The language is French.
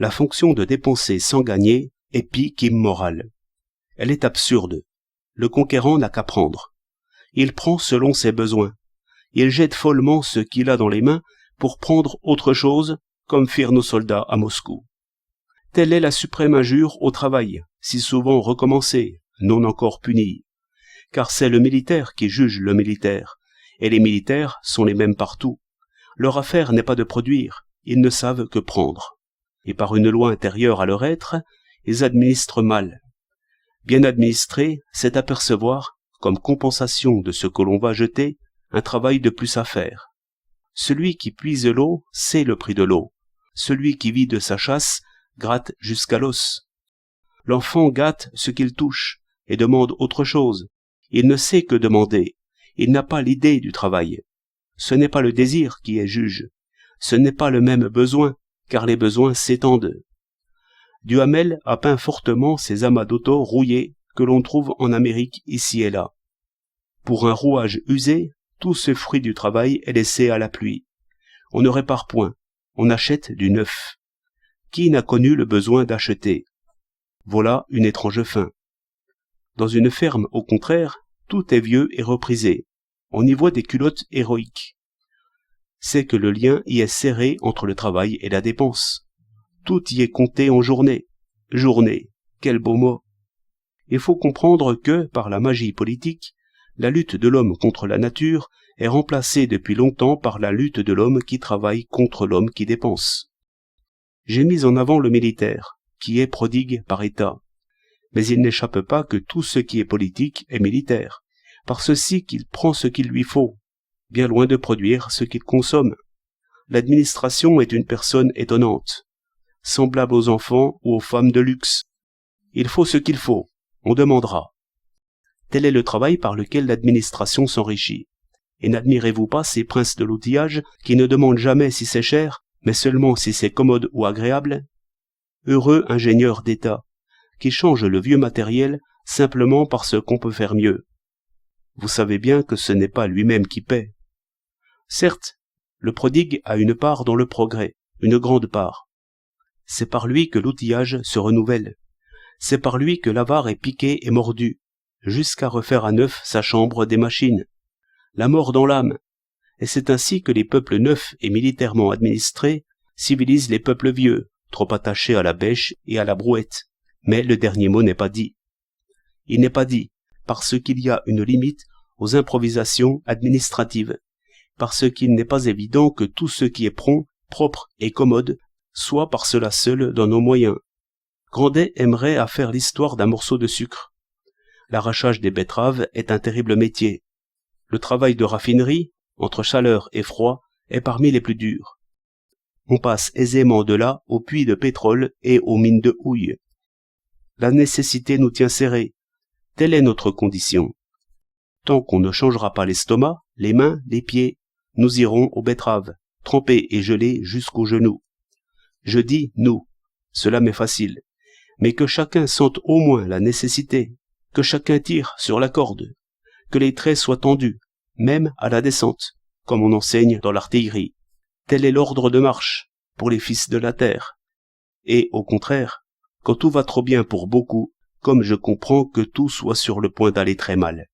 La fonction de dépenser sans gagner est pis qu'immorale. Elle est absurde. Le conquérant n'a qu'à prendre. Il prend selon ses besoins. Il jette follement ce qu'il a dans les mains pour prendre autre chose, comme firent nos soldats à Moscou. Telle est la suprême injure au travail, si souvent recommencée, non encore punie. Car c'est le militaire qui juge le militaire, et les militaires sont les mêmes partout. Leur affaire n'est pas de produire, ils ne savent que prendre. Et par une loi intérieure à leur être, ils administrent mal. Bien administrer, c'est apercevoir, comme compensation de ce que l'on va jeter, un travail de plus à faire. Celui qui puise l'eau sait le prix de l'eau. Celui qui vit de sa chasse gratte jusqu'à l'os. L'enfant gâte ce qu'il touche et demande autre chose. Il ne sait que demander. Il n'a pas l'idée du travail. Ce n'est pas le désir qui est juge. Ce n'est pas le même besoin, car les besoins s'étendent. Duhamel a peint fortement ces amas d'auto rouillés que l'on trouve en Amérique ici et là. Pour un rouage usé, tout ce fruit du travail est laissé à la pluie. On ne répare point, on achète du neuf. Qui n'a connu le besoin d'acheter? Voilà une étrange fin. Dans une ferme, au contraire, tout est vieux et reprisé. On y voit des culottes héroïques. C'est que le lien y est serré entre le travail et la dépense. Tout y est compté en journée. Journée, quel beau mot. Il faut comprendre que, par la magie politique, la lutte de l'homme contre la nature est remplacée depuis longtemps par la lutte de l'homme qui travaille contre l'homme qui dépense. J'ai mis en avant le militaire, qui est prodigue par état. Mais il n'échappe pas que tout ce qui est politique est militaire, par ceci qu'il prend ce qu'il lui faut, bien loin de produire ce qu'il consomme. L'administration est une personne étonnante, semblable aux enfants ou aux femmes de luxe. Il faut ce qu'il faut, on demandera. Tel est le travail par lequel l'administration s'enrichit. Et n'admirez-vous pas ces princes de l'outillage qui ne demandent jamais si c'est cher, mais seulement si c'est commode ou agréable? Heureux ingénieurs d'État, qui changent le vieux matériel simplement parce qu'on peut faire mieux. Vous savez bien que ce n'est pas lui-même qui paie. Certes, le prodigue a une part dans le progrès, une grande part. C'est par lui que l'outillage se renouvelle. C'est par lui que l'avare est piqué et mordu, jusqu'à refaire à neuf sa chambre des machines. La mort dans l'âme. Et c'est ainsi que les peuples neufs et militairement administrés civilisent les peuples vieux, trop attachés à la bêche et à la brouette. Mais le dernier mot n'est pas dit. Il n'est pas dit, parce qu'il y a une limite aux improvisations administratives, parce qu'il n'est pas évident que tout ce qui est prompt, propre et commode soit par cela seul dans nos moyens. Grandet aimerait à faire l'histoire d'un morceau de sucre. L'arrachage des betteraves est un terrible métier. Le travail de raffinerie, entre chaleur et froid, est parmi les plus durs. On passe aisément de là aux puits de pétrole et aux mines de houille. La nécessité nous tient serrés. Telle est notre condition. Tant qu'on ne changera pas l'estomac, les mains, les pieds, nous irons aux betteraves, trempés et gelés jusqu'aux genoux. Je dis nous, cela m'est facile, mais que chacun sente au moins la nécessité, que chacun tire sur la corde, que les traits soient tendus, même à la descente, comme on enseigne dans l'artillerie. Tel est l'ordre de marche pour les fils de la terre. Et, au contraire, quand tout va trop bien pour beaucoup, comme je comprends que tout soit sur le point d'aller très mal.